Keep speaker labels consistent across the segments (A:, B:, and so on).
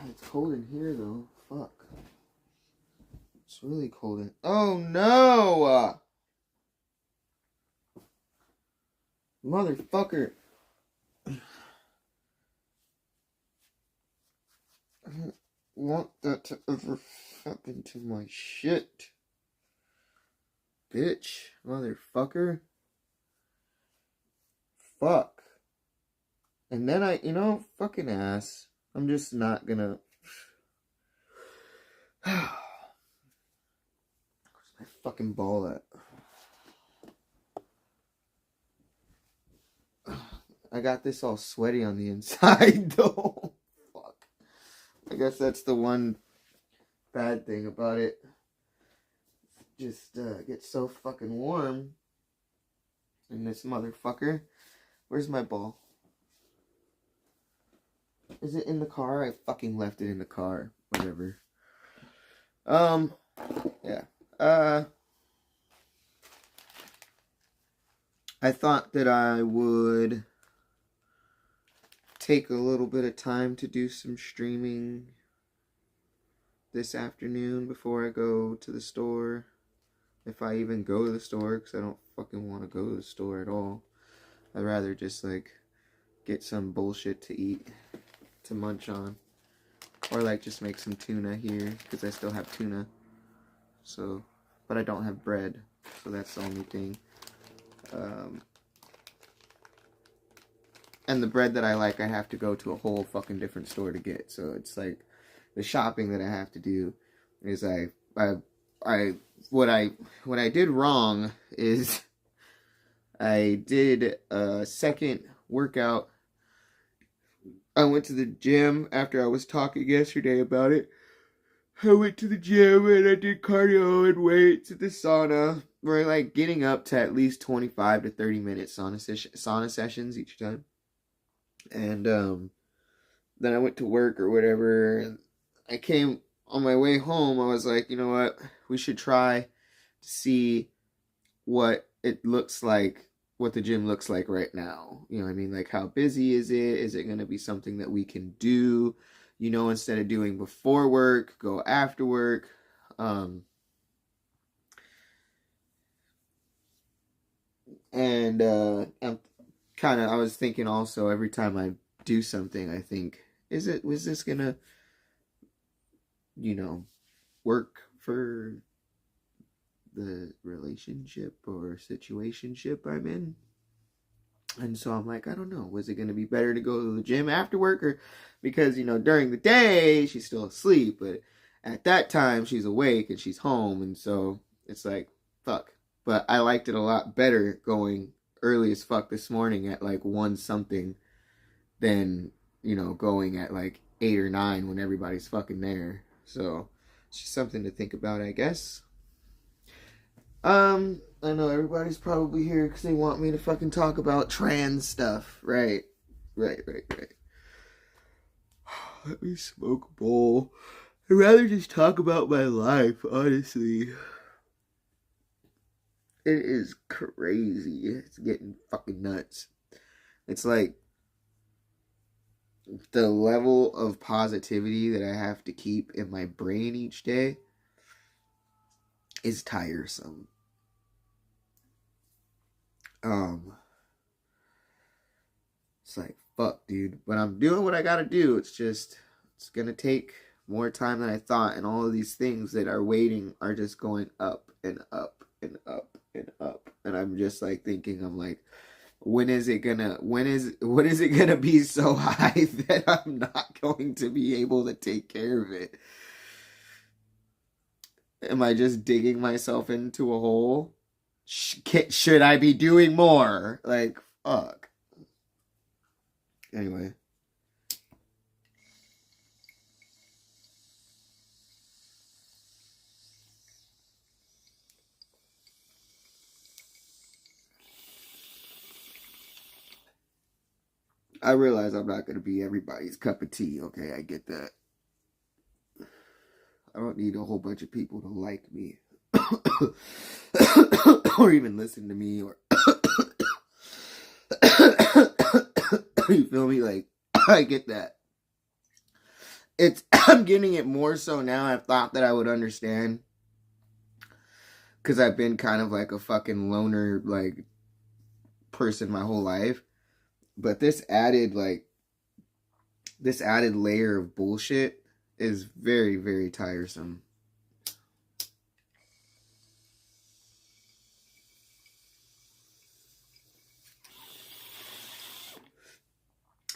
A: It's cold in here though. Fuck. It's really cold in. Oh no! Motherfucker. I don't want that to ever happen to my shit. Bitch. Motherfucker. Fuck. And then fucking ass. I'm just not gonna. Where's my fucking ball at? I got this all sweaty on the inside though. Fuck. I guess that's the one bad thing about it. Just gets so fucking warm. And this motherfucker. Where's my ball? Is it in the car? I fucking left it in the car. Whatever. Yeah. I thought that I would take a little bit of time to do some streaming this afternoon before I go to the store. If I even go to the store, because I don't fucking want to go to the store at all. I'd rather just, like, get some bullshit to eat, to munch on. Or, like, just make some tuna here, because I still have tuna. So, but I don't have bread, so that's the only thing. And the bread that I like, I have to go to a whole fucking different store to get. So it's like, the shopping that I have to do is what I did wrong is I did a second workout. I went to the gym after I was talking yesterday about it. I went to the gym and I did cardio and weights at the sauna. We're like getting up to at least 25 to 30 minute sauna sessions each time. And then I went to work or whatever. And I came on my way home. I was like, you know what? We should try to see what it looks like, what the gym looks like right now. You know what I mean? Like, how busy is it? Is it going to be something that we can do? You know, instead of doing before work, go after work. I was thinking also, every time I do something, I think, was this gonna, work for the relationship or situationship I'm in? And so I'm like, I don't know. Was it going to be better to go to the gym after work? Or because, during the day, she's still asleep. But at that time, she's awake and she's home. And so it's like, fuck. But I liked it a lot better going early as fuck this morning at like 1 something than, going at like 8 or 9 when everybody's fucking there. So it's just something to think about, I guess. I know everybody's probably here because they want me to fucking talk about trans stuff. Right. Let me smoke a bowl. I'd rather just talk about my life, honestly. It is crazy. It's getting fucking nuts. It's like the level of positivity that I have to keep in my brain each day is tiresome. It's like, fuck, dude. But I'm doing what I gotta do. It's gonna take more time than I thought. And all of these things that are waiting are just going up and up and up and up. And I'm just like thinking, I'm like, what is it gonna be so high that I'm not going to be able to take care of it? Am I just digging myself into a hole? Should I be doing more? Like, fuck. Anyway. I realize I'm not going to be everybody's cup of tea, okay? I get that. I don't need a whole bunch of people to like me. Or even listen to me, or you feel me? Like, I get that. it's I'm getting it more so now. I thought that I would understand, because I've been kind of like a fucking loner like person my whole life. But this added layer of bullshit is very, very tiresome.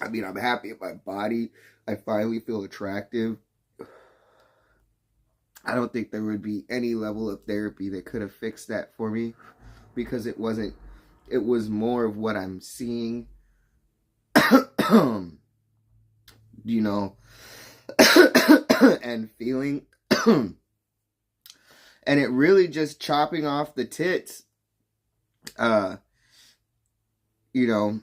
A: I mean, I'm happy with my body. I finally feel attractive. I don't think there would be any level of therapy that could have fixed that for me, because it wasn't. It was more of what I'm seeing, you know, and feeling. And it really just chopping off the tits, you know,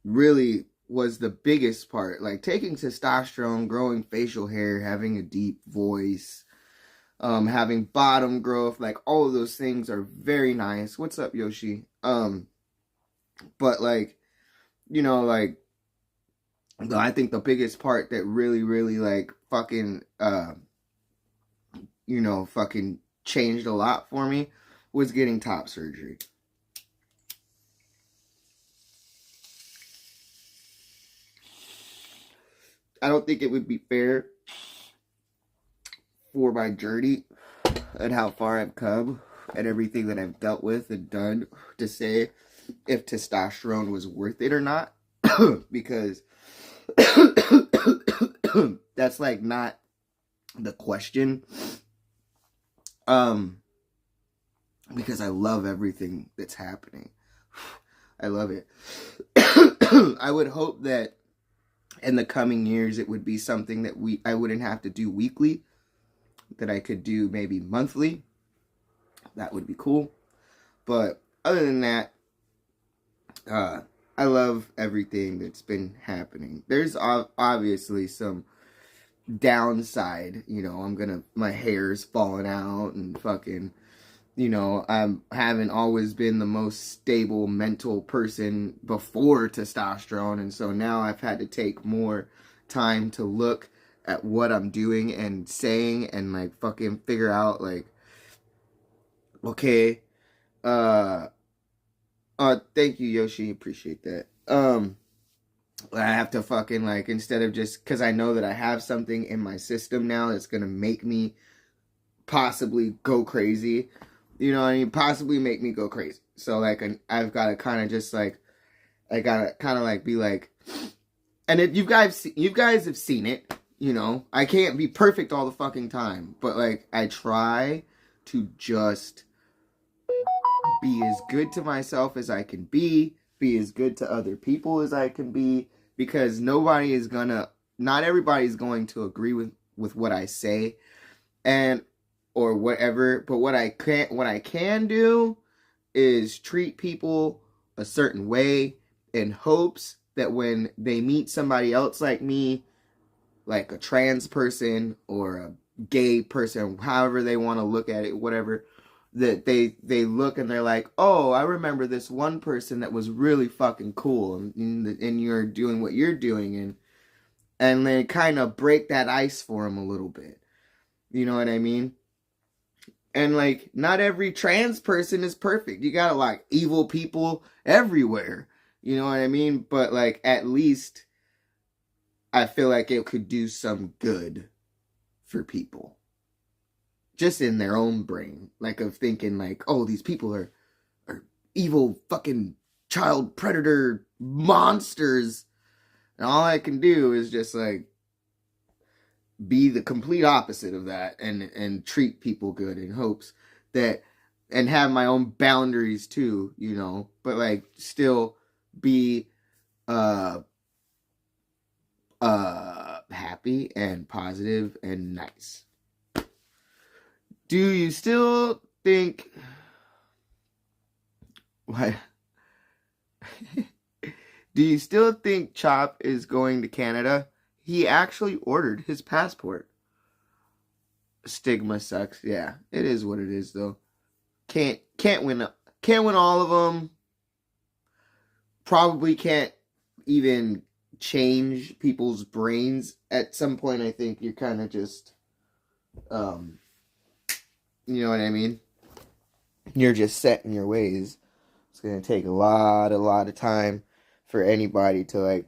A: really was the biggest part. Like taking testosterone, growing facial hair, having a deep voice, having bottom growth, like all of those things are very nice. What's up, Yoshi? But like, you know, like, I think the biggest part that really, really like fucking, you know, fucking changed a lot for me was getting top surgery. I don't think it would be fair for my journey and how far I've come and everything that I've dealt with and done to say if testosterone was worth it or not. Because that's like not the question. Because I love everything that's happening. I love it. I would hope that in the coming years it would be something that I wouldn't have to do weekly, that I could do maybe monthly. That would be cool. But other than that, I love everything that's been happening. There's obviously some downside, you know. My hair's falling out and fucking, you know, I haven't always been the most stable mental person before testosterone, and so now I've had to take more time to look at what I'm doing and saying and like fucking figure out like, okay, thank you, Yoshi, appreciate that. I have to fucking like, instead of just, because I know that I have something in my system now that's gonna make me possibly go crazy. You know what I mean? Possibly make me go crazy. So, like, I've got to kind of just, like, I got to kind of, like, be like... And if you guys have seen it, you know? I can't be perfect all the fucking time. But, like, I try to just be as good to myself as I can be as good to other people as I can be, because not everybody's going to agree with what I say. And... or whatever, but what I can do is treat people a certain way in hopes that when they meet somebody else like me, like a trans person or a gay person, however they want to look at it, whatever, that they look and they're like, oh, I remember this one person that was really fucking cool, and you're doing what you're doing, and they kind of break that ice for them a little bit. You know what I mean? And, like, not every trans person is perfect. You got, like, evil people everywhere. You know what I mean? But, like, at least I feel like it could do some good for people. Just in their own brain. Like, of thinking, like, oh, these people are evil fucking child predator monsters. And all I can do is just, like, be the complete opposite of that and treat people good in hopes that, and have my own boundaries too, you know, but like still be happy and positive and nice. Do you still think what do you still think Chop is going to Canada? He actually ordered his passport. Stigma sucks. Yeah, it is what it is, though. Can't win all of them. Probably can't even change people's brains at some point. I think you're kind of just, you know what I mean? You're just set in your ways. It's going to take a lot of time for anybody to, like,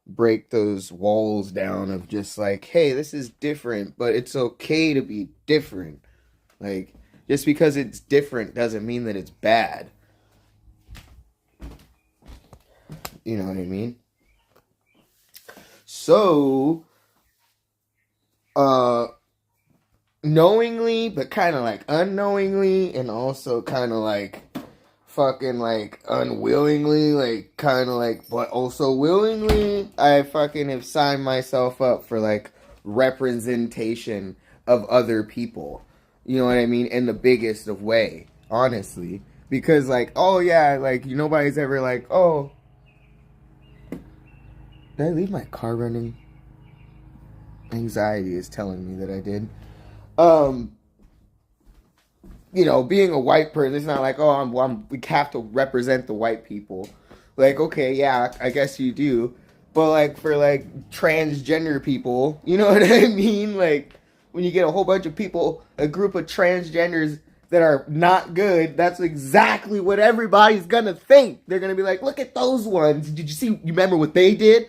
A: break those walls down of just like, hey, this is different, but it's okay to be different. Like, just because it's different doesn't mean that it's bad. You know what I mean? So, knowingly, but kind of like unknowingly, and also kind of like fucking like unwillingly, like kind of like, but also willingly, I fucking have signed myself up for like representation of other people. You know what I mean? In the biggest of way, honestly. Because like, oh yeah, like nobody's ever like, oh, did I leave my car running? Anxiety is telling me that I did. You know, being a white person, it's not like, oh, we have to represent the white people. Like, okay, yeah, I guess you do. But like for like transgender people, you know what I mean? Like when you get a whole bunch of people, a group of transgenders that are not good, that's exactly what everybody's gonna think. They're gonna be like, look at those ones. Did you see? You remember what they did?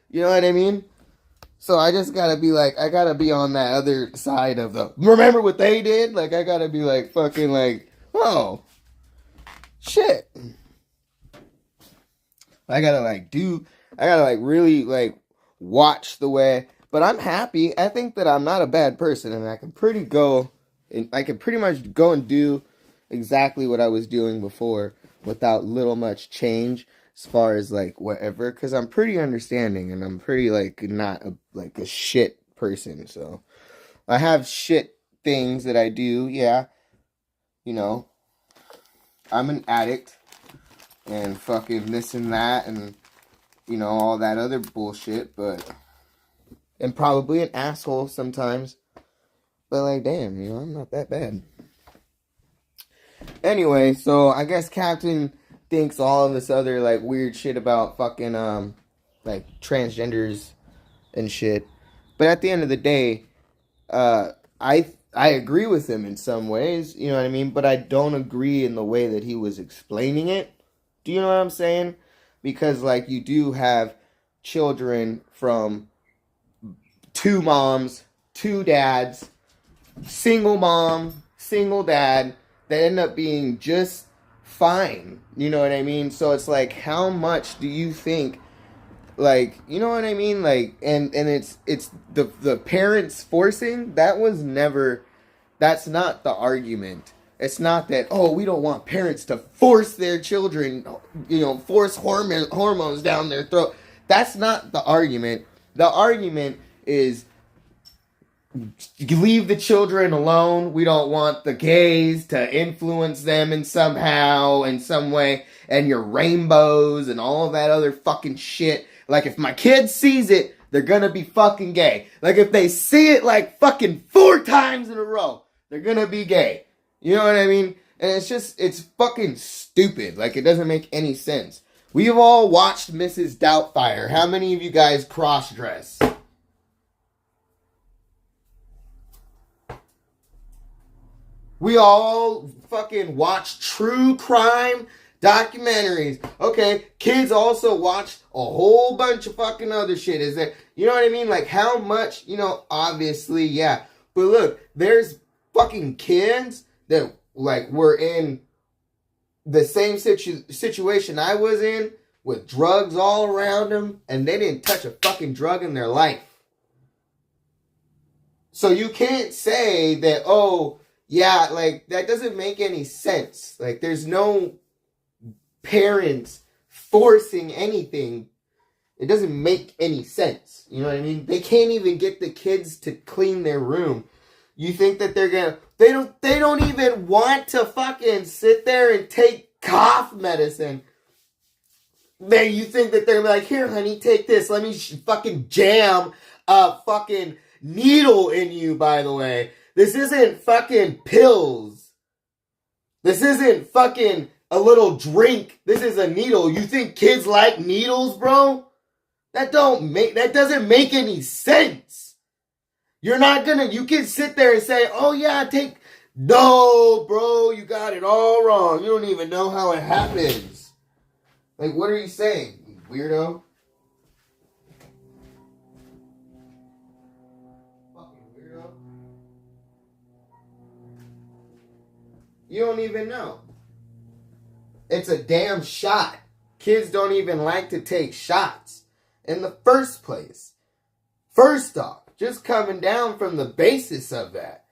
A: You know what I mean? So I just gotta be like, I gotta be on that other side of the, remember what they did? Like, I gotta be like, fucking like, oh, shit. I gotta like really like watch the way, but I'm happy. I think that I'm not a bad person, and I can pretty much go and do exactly what I was doing before without much change. As far as like whatever, because I'm pretty understanding and I'm pretty like not a shit person. So I have shit things that I do. Yeah, you know, I'm an addict and fucking this and that and you know all that other bullshit. But and probably an asshole sometimes. But like, damn, you know, I'm not that bad. Anyway, so I guess Captain thinks all of this other like weird shit about fucking like transgenders and shit. But at the end of the day, I agree with him in some ways, you know what I mean? But I don't agree in the way that he was explaining it. Do you know what I'm saying? Because like you do have children from 2 moms, 2 dads, single mom, single dad that end up being just fine. You know what I mean? So it's like, how much do you think, like, you know what I mean? Like, and it's the parents forcing, that's not the argument. It's not that, oh, we don't want parents to force their children, you know, force hormones down their throat. That's not the argument. The argument is, leave the children alone. We don't want the gays to influence them in somehow, in some way, and your rainbows and all of that other fucking shit. Like, if my kid sees it, they're gonna be fucking gay. Like, if they see it like fucking 4 times in a row, they're gonna be gay. You know what I mean? And it's fucking stupid. Like, it doesn't make any sense. We've all watched Mrs. Doubtfire. How many of you guys cross-dress? We all fucking watch true crime documentaries. Okay, kids also watch a whole bunch of fucking other shit. Is there, you know what I mean? Like how much, you know, obviously, yeah. But look, there's fucking kids that like were in the same situation I was in with drugs all around them and they didn't touch a fucking drug in their life. So you can't say that, oh, yeah, like, that doesn't make any sense. Like, there's no parents forcing anything. It doesn't make any sense. You know what I mean? They can't even get the kids to clean their room. You think that they're gonna... They don't even want to fucking sit there and take cough medicine. Then you think that they're like, here, honey, take this. Let me fucking jam a fucking needle in you, by the way. This isn't fucking pills. This isn't fucking a little drink. This is a needle. You think kids like needles, bro? That doesn't make any sense. You're not gonna, you can sit there and say, oh yeah, no, bro, you got it all wrong. You don't even know how it happens. Like, what are you saying, you weirdo? Fucking weirdo. You don't even know. It's a damn shot. Kids don't even like to take shots in the first place. First off, just coming down from the basis of that.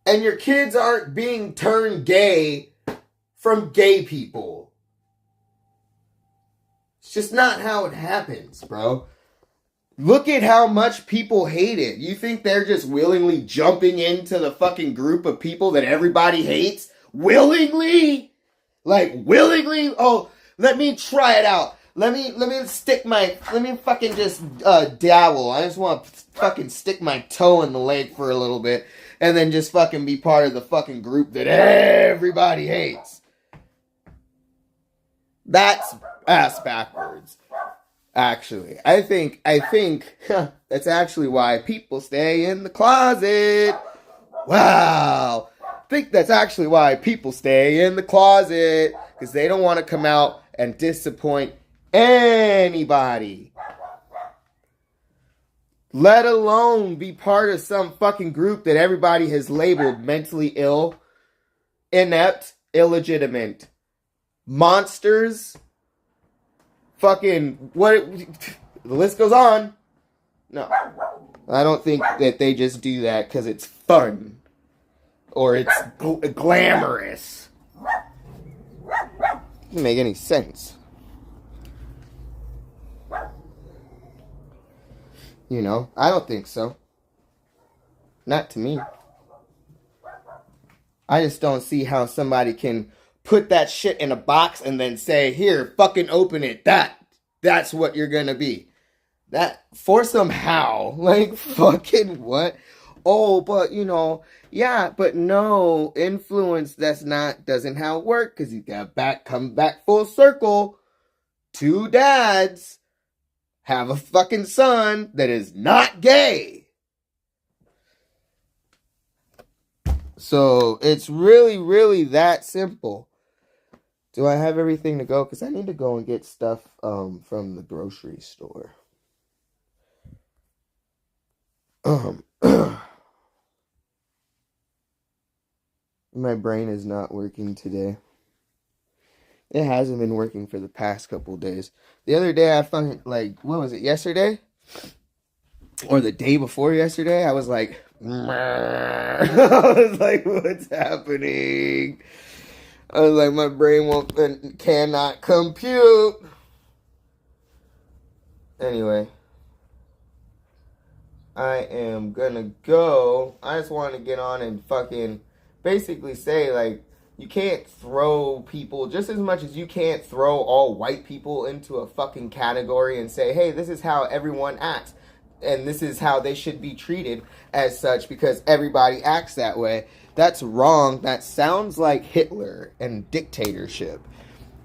A: And your kids aren't being turned gay from gay people. It's just not how it happens, bro. Look at how much people hate it. You think they're just willingly jumping into the fucking group of people that everybody hates? Willingly? Like, willingly? Oh, let me try it out. Let me fucking just dabble. I just want to fucking stick my toe in the lake for a little bit and then just fucking be part of the fucking group that everybody hates. That's ass backwards. Actually, I think that's actually why people stay in the closet. Wow. I think that's actually why people stay in the closet, because they don't want to come out and disappoint anybody. Let alone be part of some fucking group that everybody has labeled mentally ill, inept, illegitimate, monsters, fucking, what, the list goes on. No, I don't think that they just do that because it's fun or it's glamorous. Doesn't make any sense. You know, I don't think so. Not to me. I just don't see how somebody can put that shit in a box and then say, here, fucking open it. That's what you're gonna be. That, for somehow, like, fucking what? Oh, but, you know, yeah, but no, influence, doesn't how it work, because you gotta come back full circle. Two dads have a fucking son that is not gay. So, it's really, really that simple. Do I have everything to go? Because I need to go and get stuff from the grocery store. My brain is not working today. It hasn't been working for the past couple of days. The other day I fucking, like, what was it, yesterday? Or the day before yesterday? I was like, I was like, what's happening? I was like, my brain cannot compute. Anyway. I am gonna go. I just want to get on and fucking basically say, like, you can't throw people just as much as you can't throw all white people into a fucking category and say, hey, this is how everyone acts. And this is how they should be treated as such because everybody acts that way. That's wrong. That sounds like Hitler and dictatorship.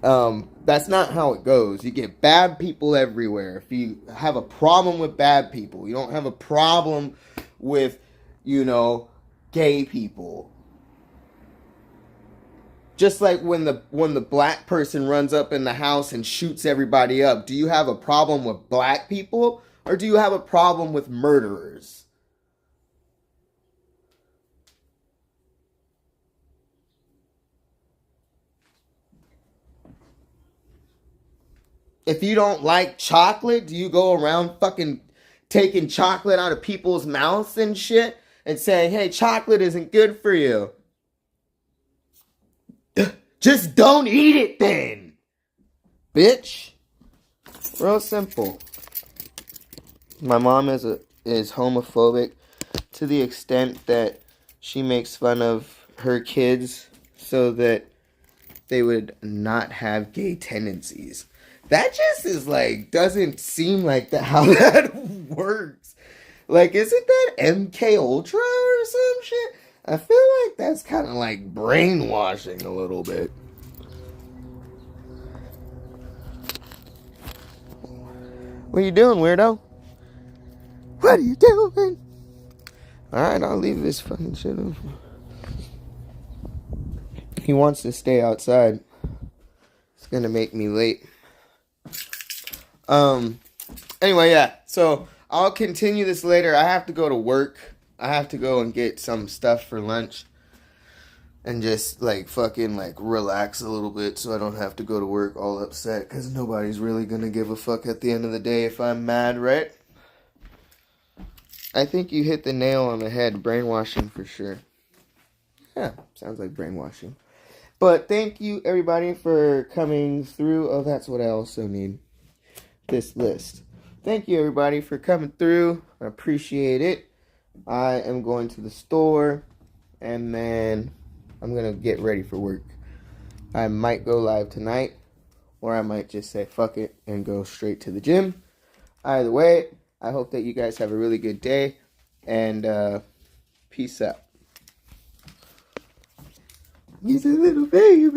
A: That's not how it goes. You get bad people everywhere. If you have a problem with bad people, you don't have a problem with, you know, gay people. Just like when the black person runs up in the house and shoots everybody up, do you have a problem with black people or do you have a problem with murderers? If you don't like chocolate, do you go around fucking taking chocolate out of people's mouths and shit and saying, hey, chocolate isn't good for you? Just don't eat it then, bitch. Real simple. My mom is homophobic to the extent that she makes fun of her kids so that they would not have gay tendencies. That just is like, doesn't seem like how that works. Like, isn't that MK Ultra or some shit? I feel like that's kind of like brainwashing a little bit. What are you doing, weirdo? What are you doing? Alright, I'll leave this fucking shit open. He wants to stay outside. It's gonna make me late. Anyway, yeah. So I'll continue this later. I have to go to work. I have to go and get some stuff for lunch. And just, like, fucking, like, relax a little bit so I don't have to go to work all upset. Because nobody's really going to give a fuck at the end of the day if I'm mad, right? I think you hit the nail on the head. Brainwashing for sure. Yeah, sounds like brainwashing. But thank you, everybody, for coming through. Oh, that's what I also need. This list. Thank you, everybody, for coming through. I appreciate it. I am going to the store. And then I'm going to get ready for work. I might go live tonight, or I might just say fuck it and go straight to the gym. Either way, I hope that you guys have a really good day, and peace out. He's a little baby.